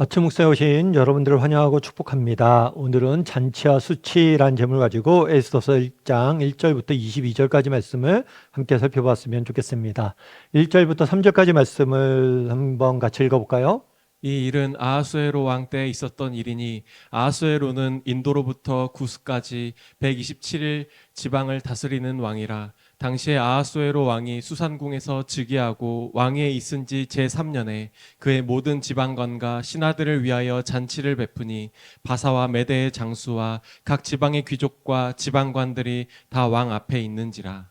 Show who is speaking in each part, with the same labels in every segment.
Speaker 1: 아침 묵상에 오신 여러분들을 환영하고 축복합니다. 오늘은 잔치와 수치라는 제목을 가지고 에스더서 1장 1절부터 22절까지 말씀을 함께 살펴봤으면 좋겠습니다. 1절부터 3절까지 말씀을 한번 같이 읽어볼까요?
Speaker 2: 이 일은 아하수에로 왕 때에 있었던 일이니 아하수에로는 인도로부터 구스까지 127일 지방을 다스리는 왕이라. 당시에 아하수에로 왕이 수산궁에서 즉위하고 왕위에 있은 지 제3년에 그의 모든 지방관과 신하들을 위하여 잔치를 베푸니 바사와 메대의 장수와 각 지방의 귀족과 지방관들이 다 왕 앞에 있는지라.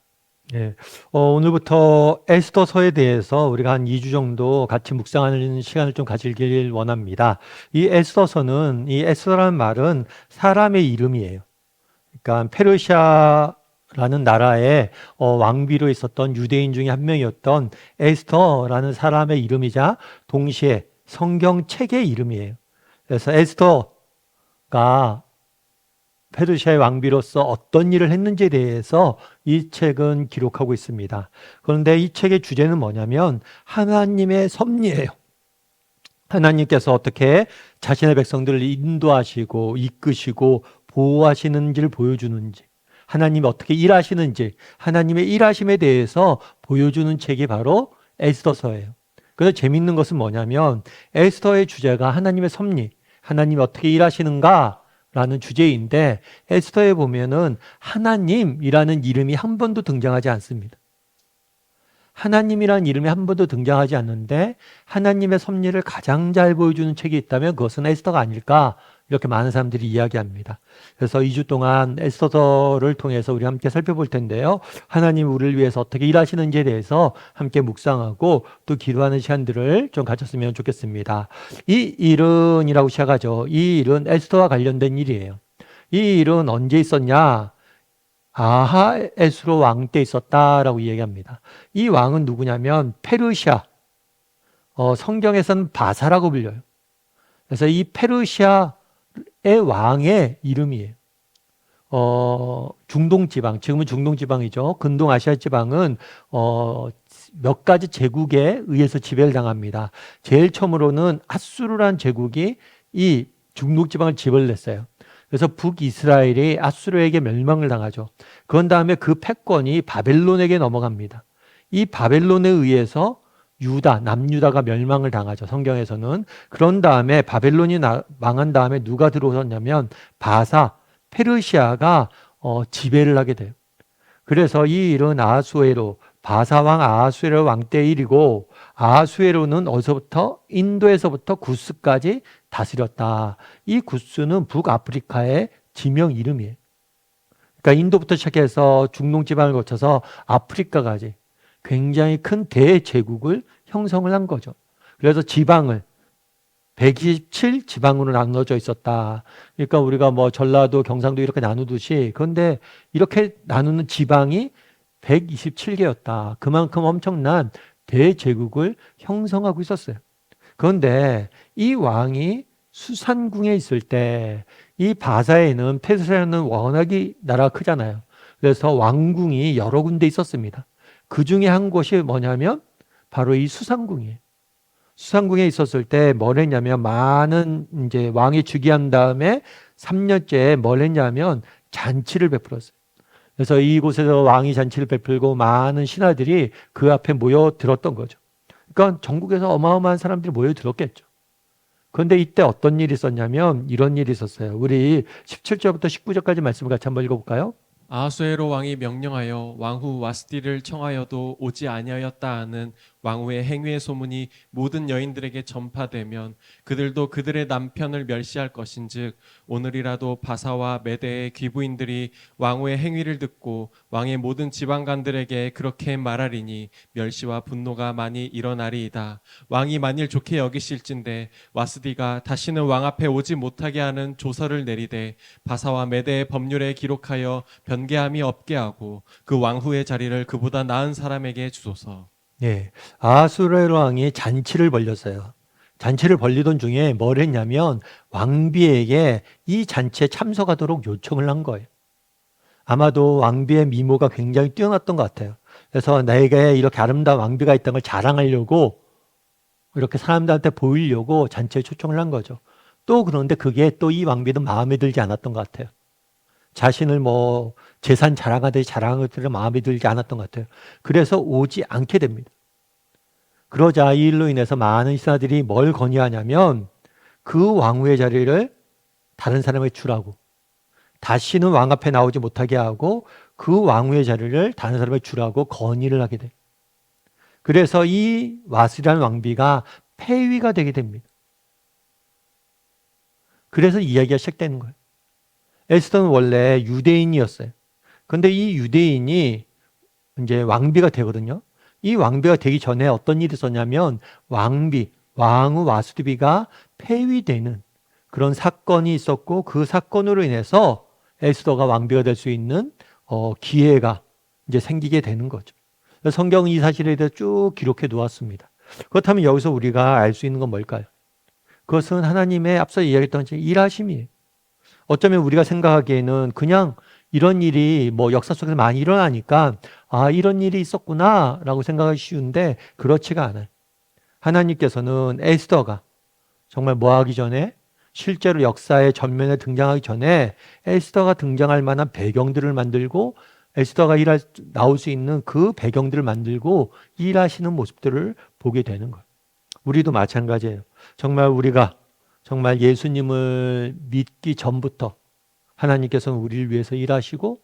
Speaker 1: 예, 오늘부터 에스더서에 대해서 우리가 한 2주 정도 같이 묵상하는 시간을 좀 가지길 원합니다. 이 에스더서는, 이 에스더라는 말은 사람의 이름이에요. 그러니까 페르시아라는 나라의 왕비로 있었던 유대인 중에 한 명이었던 에스더라는 사람의 이름이자 동시에 성경책의 이름이에요. 그래서 에스더가 페르시아의 왕비로서 어떤 일을 했는지에 대해서 이 책은 기록하고 있습니다. 그런데 이 책의 주제는 뭐냐면 하나님의 섭리예요. 하나님께서 어떻게 자신의 백성들을 인도하시고 이끄시고 보호하시는지를 보여주는지, 하나님이 어떻게 일하시는지, 하나님의 일하심에 대해서 보여주는 책이 바로 에스더서예요. 그래서 재밌는 것은 뭐냐면 에스더의 주제가 하나님의 섭리, 하나님이 어떻게 일하시는가 라는 주제인데 에스더에 보면은 하나님이라는 이름이 한 번도 등장하지 않습니다. 하나님이라는 이름이 한 번도 등장하지 않는데 하나님의 섭리를 가장 잘 보여주는 책이 있다면 그것은 에스더가 아닐까 이렇게 많은 사람들이 이야기합니다. 그래서 2주 동안 에스더서를 통해서 우리 함께 살펴볼 텐데요. 하나님 우리를 위해서 어떻게 일하시는지에 대해서 함께 묵상하고 또 기도하는 시간들을 좀 가졌으면 좋겠습니다. 이 일은이라고 시작하죠. 이 일은 에스더와 관련된 일이에요. 이 일은 언제 있었냐? 아하에스로 왕 때 있었다라고 이야기합니다. 이 왕은 누구냐면 페르시아, 성경에서는 바사라고 불려요. 그래서 이 페르시아의 왕의 이름이에요. 중동 지방, 지금은 중동 지방이죠. 근동 아시아 지방은 몇 가지 제국에 의해서 지배를 당합니다. 제일 처음으로는 아수르란 제국이 이 중동 지방을 지배를 냈어요. 그래서 북이스라엘이 아수르에게 멸망을 당하죠. 그런 다음에 그 패권이 바벨론에게 넘어갑니다. 이 바벨론에 의해서 유다, 남유다가 멸망을 당하죠. 성경에서는. 그런 다음에 바벨론이 망한 다음에 누가 들어섰냐면 바사, 페르시아가 지배를 하게 돼요. 그래서 이 일은 아하수에로, 바사왕 아하수에로 왕 때 일이고 아하수에로는 어디서부터? 인도에서부터 구스까지 다스렸다. 이 구스는 북아프리카의 지명 이름이에요. 그러니까 인도부터 시작해서 중동 지방을 거쳐서 아프리카까지 굉장히 큰 대제국을 형성을 한 거죠. 그래서 지방을 127 지방으로 나눠져 있었다. 그러니까 우리가 뭐 전라도, 경상도 이렇게 나누듯이 그런데 이렇게 나누는 지방이 127개였다. 그만큼 엄청난 대제국을 형성하고 있었어요. 그런데 이 왕이 수산궁에 있을 때 이 바사에는 페르시아는 워낙에 나라가 크잖아요. 그래서 왕궁이 여러 군데 있었습니다. 그 중에 한 곳이 뭐냐면 바로 이 수산궁이에요. 수산궁에 있었을 때 뭘 했냐면 많은 이제 왕이 즉위한 다음에 3년째 뭘 했냐면 잔치를 베풀었어요. 그래서 이곳에서 왕이 잔치를 베풀고 많은 신하들이 그 앞에 모여들었던 거죠. 그러니까 전국에서 어마어마한 사람들이 모여들었겠죠. 그런데 이때 어떤 일이 있었냐면 이런 일이 있었어요. 우리 17절부터 19절까지 말씀을 같이 한번 읽어볼까요?
Speaker 2: 아하수에로 왕이 명령하여 왕후 와스디를 청하여도 오지 아니하였다 하는 왕후의 행위의 소문이 모든 여인들에게 전파되면 그들도 그들의 남편을 멸시할 것인즉 오늘이라도 바사와 메대의 귀부인들이 왕후의 행위를 듣고 왕의 모든 지방관들에게 그렇게 말하리니 멸시와 분노가 많이 일어나리이다. 왕이 만일 좋게 여기실진데 와스디가 다시는 왕 앞에 오지 못하게 하는 조서를 내리되 바사와 메대의 법률에 기록하여 변개함이 없게 하고 그 왕후의 자리를 그보다 나은 사람에게 주소서.
Speaker 1: 예, 아하수에로 왕이 잔치를 벌렸어요. 잔치를 벌리던 중에 뭘 했냐면 왕비에게 이 잔치에 참석하도록 요청을 한 거예요. 아마도 왕비의 미모가 굉장히 뛰어났던 것 같아요. 그래서 나에게 이렇게 아름다운 왕비가 있다는 걸 자랑하려고 이렇게 사람들한테 보이려고 잔치에 초청을 한 거죠. 또 그런데 그게 또 이 왕비는 마음에 들지 않았던 것 같아요. 자신을 뭐 재산 자랑하듯이 자랑한 것들이 마음에 들지 않았던 것 같아요. 그래서 오지 않게 됩니다. 그러자 이 일로 인해서 많은 신하들이 뭘 건의하냐면 그 왕후의 자리를 다른 사람에게 주라고, 다시는 왕 앞에 나오지 못하게 하고 그 왕후의 자리를 다른 사람에게 주라고 건의를 하게 돼요. 그래서 이 와스라는 왕비가 폐위가 되게 됩니다. 그래서 이야기가 시작되는 거예요. 에스더는 원래 유대인이었어요. 근데 이 유대인이 이제 왕비가 되거든요. 이 왕비가 되기 전에 어떤 일이 있었냐면 왕후 와스디비가 폐위되는 그런 사건이 있었고, 그 사건으로 인해서 에스더가 왕비가 될 수 있는 기회가 이제 생기게 되는 거죠. 성경은 이 사실에 대해서 쭉 기록해 놓았습니다. 그렇다면 여기서 우리가 알 수 있는 건 뭘까요? 그것은 하나님의 앞서 이야기했던 일하심이에요. 어쩌면 우리가 생각하기에는 그냥 이런 일이 뭐 역사 속에서 많이 일어나니까 아, 이런 일이 있었구나 라고 생각하기 쉬운데 그렇지가 않아요. 하나님께서는 에스더가 정말 뭐 하기 전에, 실제로 역사의 전면에 등장하기 전에 에스더가 등장할 만한 배경들을 만들고, 에스더가 나올 수 있는 그 배경들을 만들고 일하시는 모습들을 보게 되는 거예요. 우리도 마찬가지예요. 정말 우리가 정말 예수님을 믿기 전부터 하나님께서는 우리를 위해서 일하시고,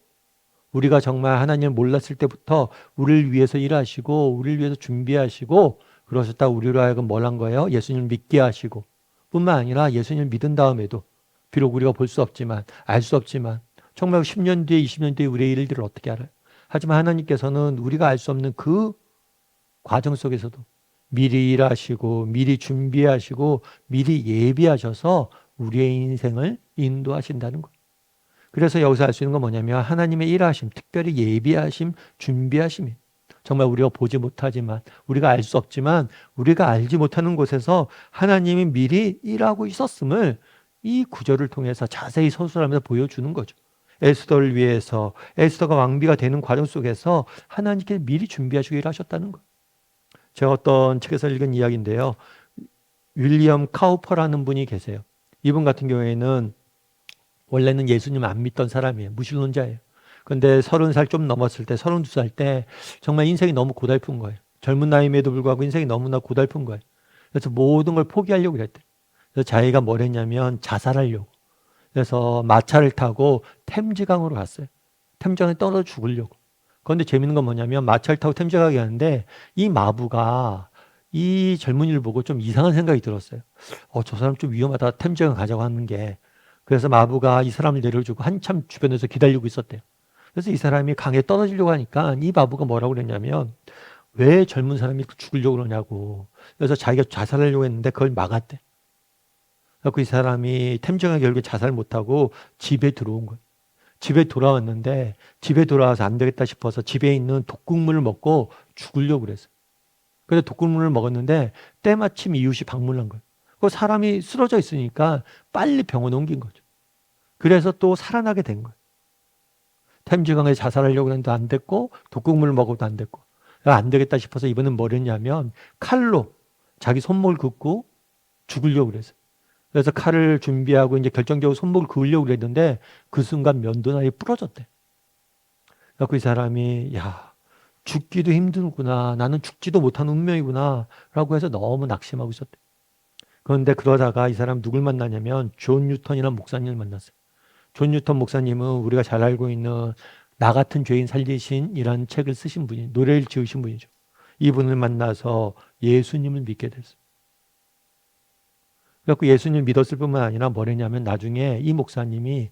Speaker 1: 우리가 정말 하나님을 몰랐을 때부터 우리를 위해서 일하시고 우리를 위해서 준비하시고, 그러셨다 우리로 하여금 뭘 한 거예요? 예수님을 믿게 하시고, 뿐만 아니라 예수님을 믿은 다음에도 비록 우리가 볼 수 없지만, 알 수 없지만 정말 10년 뒤에 20년 뒤에 우리의 일들을 어떻게 알아요? 하지만 하나님께서는 우리가 알 수 없는 그 과정 속에서도 미리 일하시고 미리 준비하시고 미리 예비하셔서 우리의 인생을 인도하신다는 거예요. 그래서 여기서 알 수 있는 건 뭐냐면 하나님의 일하심, 특별히 예비하심, 준비하심이 정말 우리가 보지 못하지만, 우리가 알 수 없지만 우리가 알지 못하는 곳에서 하나님이 미리 일하고 있었음을 이 구절을 통해서 자세히 서술하면서 보여주는 거죠. 에스더를 위해서, 에스더가 왕비가 되는 과정 속에서 하나님께 미리 준비하시고 일하셨다는 거예요. 제가 어떤 책에서 읽은 이야기인데요. 윌리엄 카우퍼라는 분이 계세요. 이분 같은 경우에는 원래는 예수님 안 믿던 사람이에요. 무신론자예요. 근데 30살 좀 넘었을 때, 32살 때 정말 인생이 너무 고달픈 거예요. 젊은 나이임에도 불구하고 인생이 너무나 고달픈 거예요. 그래서 모든 걸 포기하려고 그랬대요. 그래서 자기가 뭘 했냐면 자살하려고. 그래서 마차를 타고 템즈강으로 갔어요. 템즈강에 떨어져 죽으려고. 그런데 재밌는 건 뭐냐면 마차를 타고 템즈강에 가는데 이 마부가 이 젊은이를 보고 좀 이상한 생각이 들었어요. 저 사람 좀 위험하다. 템즈강 가자고 하는 게. 그래서 마부가 이 사람을 내려주고 한참 주변에서 기다리고 있었대요. 그래서 이 사람이 강에 떨어지려고 하니까 이 마부가 뭐라고 그랬냐면 왜 젊은 사람이 죽으려고 그러냐고. 그래서 자기가 자살하려고 했는데 그걸 막았대. 그래서 이 사람이 템즈강에 결국에 자살 못하고 집에 들어온 거예요. 집에 돌아왔는데 집에 돌아와서 안 되겠다 싶어서 집에 있는 독국물을 먹고 죽으려고 그랬어요. 그래서 독국물을 먹었는데 때마침 이웃이 방문한 거예요. 그 사람이 쓰러져 있으니까 빨리 병원에 옮긴 거죠. 그래서 또 살아나게 된 거예요. 템즈강에 자살하려고 했는데 안 됐고, 독국물을 먹어도 안 됐고, 안 되겠다 싶어서 이번엔 뭘 했냐면 칼로 자기 손목을 긋고 죽으려고 그랬어요. 그래서 칼을 준비하고 이제 결정적으로 손목을 그으려고 그랬는데 그 순간 면도날이 부러졌대. 그래서 이 사람이 야, 죽기도 힘들구나, 나는 죽지도 못한 운명이구나 라고 해서 너무 낙심하고 있었대. 그런데 그러다가 이 사람 누굴 만나냐면 존 뉴턴이라는 목사님을 만났어요. 존 뉴턴 목사님은 우리가 잘 알고 있는 나 같은 죄인 살리신이라는 책을 쓰신 분이, 노래를 지으신 분이죠. 이분을 만나서 예수님을 믿게 됐어요. 그래서 예수님을 믿었을 뿐만 아니라 뭘 했냐면 나중에 이 목사님이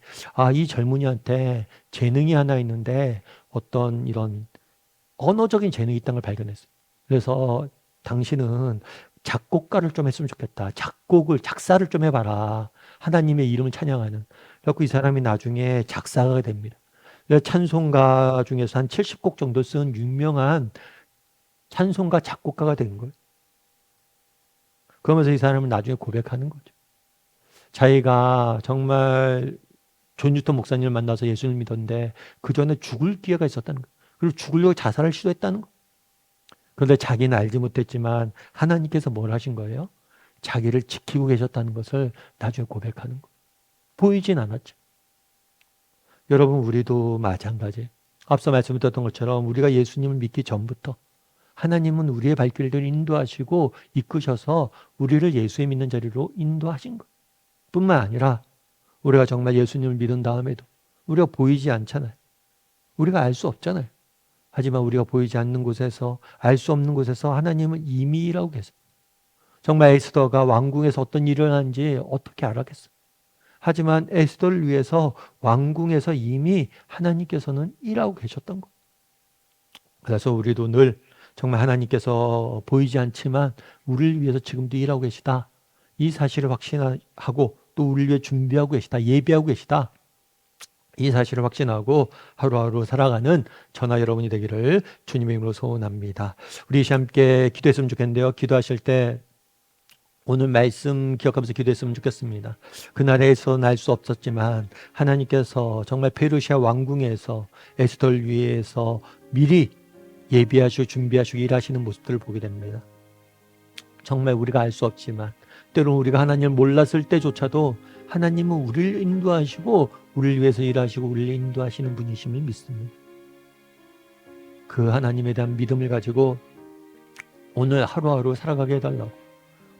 Speaker 1: 이 젊은이한테 재능이 하나 있는데 어떤 이런 언어적인 재능이 있다는 걸 발견했어요. 그래서 당신은 작곡가를 좀 했으면 좋겠다. 작사를 좀 해봐라. 하나님의 이름을 찬양하는. 그래서 이 사람이 나중에 작사가가 됩니다. 찬송가 중에서 한 70곡 정도 쓴 유명한 찬송가 작곡가가 된 거예요. 그러면서 이 사람은 나중에 고백하는 거죠. 자기가 정말 존 뉴턴 목사님을 만나서 예수를 믿었는데 그 전에 죽을 기회가 있었다는 거예요. 그리고 죽으려고 자살을 시도했다는 거예요. 그런데 자기는 알지 못했지만 하나님께서 뭘 하신 거예요? 자기를 지키고 계셨다는 것을 나중에 고백하는 거예요. 보이진 않았죠. 여러분, 우리도 마찬가지. 앞서 말씀드렸던 것처럼 우리가 예수님을 믿기 전부터 하나님은 우리의 발길들을 인도하시고 이끄셔서 우리를 예수의 믿는 자리로 인도하신 것 뿐만 아니라 우리가 정말 예수님을 믿은 다음에도 우리가 보이지 않잖아요. 우리가 알 수 없잖아요. 하지만 우리가 보이지 않는 곳에서, 알 수 없는 곳에서 하나님은 이미 일하고 계세요. 정말 에스더가 왕궁에서 어떤 일이 일어나는지 어떻게 알았겠어요. 하지만 에스더를 위해서 왕궁에서 이미 하나님께서는 일하고 계셨던 거예요. 그래서 우리도 늘 정말 하나님께서 보이지 않지만 우리를 위해서 지금도 일하고 계시다. 이 사실을 확신하고 또 우리를 위해 준비하고 계시다. 예비하고 계시다. 이 사실을 확신하고 하루하루 살아가는 저나 여러분이 되기를 주님의 이름으로 소원합니다. 우리 함께 기도했으면 좋겠는데요. 기도하실 때 오늘 말씀 기억하면서 기도했으면 좋겠습니다. 그날에서는 알 수 없었지만 하나님께서 정말 페르시아 왕궁에서 에스더를 위해서 미리 예비하시고 준비하시고 일하시는 모습들을 보게 됩니다. 정말 우리가 알 수 없지만 때로는 우리가 하나님을 몰랐을 때조차도 하나님은 우리를 인도하시고 우리를 위해서 일하시고 우리를 인도하시는 분이심을 믿습니다. 그 하나님에 대한 믿음을 가지고 오늘 하루하루 살아가게 해달라고.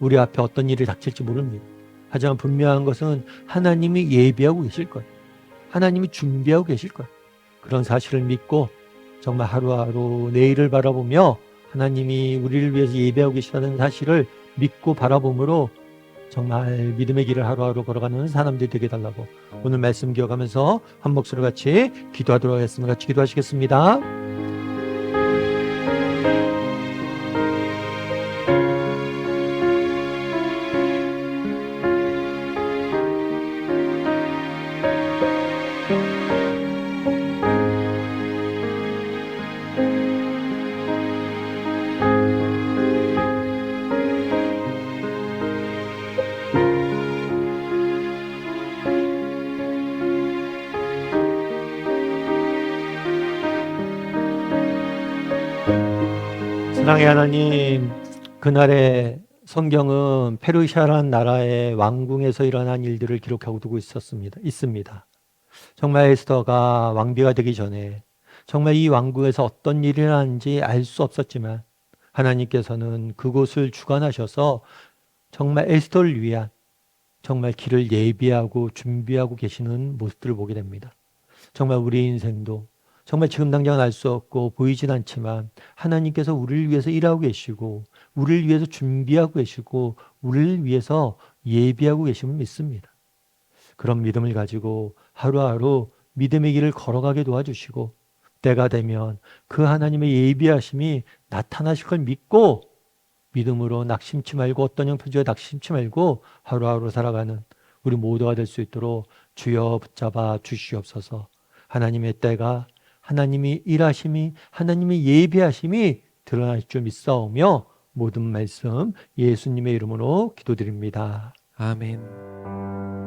Speaker 1: 우리 앞에 어떤 일이 닥칠지 모릅니다. 하지만 분명한 것은 하나님이 예비하고 계실 거예요. 하나님이 준비하고 계실 거예요. 그런 사실을 믿고 정말 하루하루 내일을 바라보며 하나님이 우리를 위해서 예배하고 계시다는 사실을 믿고 바라봄으로 정말 믿음의 길을 하루하루 걸어가는 사람들이 되게 해달라고 오늘 말씀 기억하면서 한 목소리 같이 기도하도록 하겠습니다. 같이 기도하시겠습니다. 사랑의 하나님, 그날의 성경은 페르시아라는 나라의 왕궁에서 일어난 일들을 기록하고 두고 있습니다. 정말 에스더가 왕비가 되기 전에 정말 이 왕궁에서 어떤 일이 일어나는지 알 수 없었지만 하나님께서는 그곳을 주관하셔서 정말 에스더를 위한 정말 길을 예비하고 준비하고 계시는 모습들을 보게 됩니다. 정말 우리 인생도 정말 지금 당장은 알 수 없고 보이진 않지만 하나님께서 우리를 위해서 일하고 계시고 우리를 위해서 준비하고 계시고 우리를 위해서 예비하고 계심을 믿습니다. 그런 믿음을 가지고 하루하루 믿음의 길을 걸어가게 도와주시고 때가 되면 그 하나님의 예비하심이 나타나실 걸 믿고 믿음으로 낙심치 말고 어떤 형편주에 낙심치 말고 하루하루 살아가는 우리 모두가 될 수 있도록 주여 붙잡아 주시옵소서. 하나님의 때가 하나님이 일하심이 하나님의 예비하심이 드러날 줄 믿사오며 모든 말씀 예수님의 이름으로 기도드립니다.
Speaker 2: 아멘.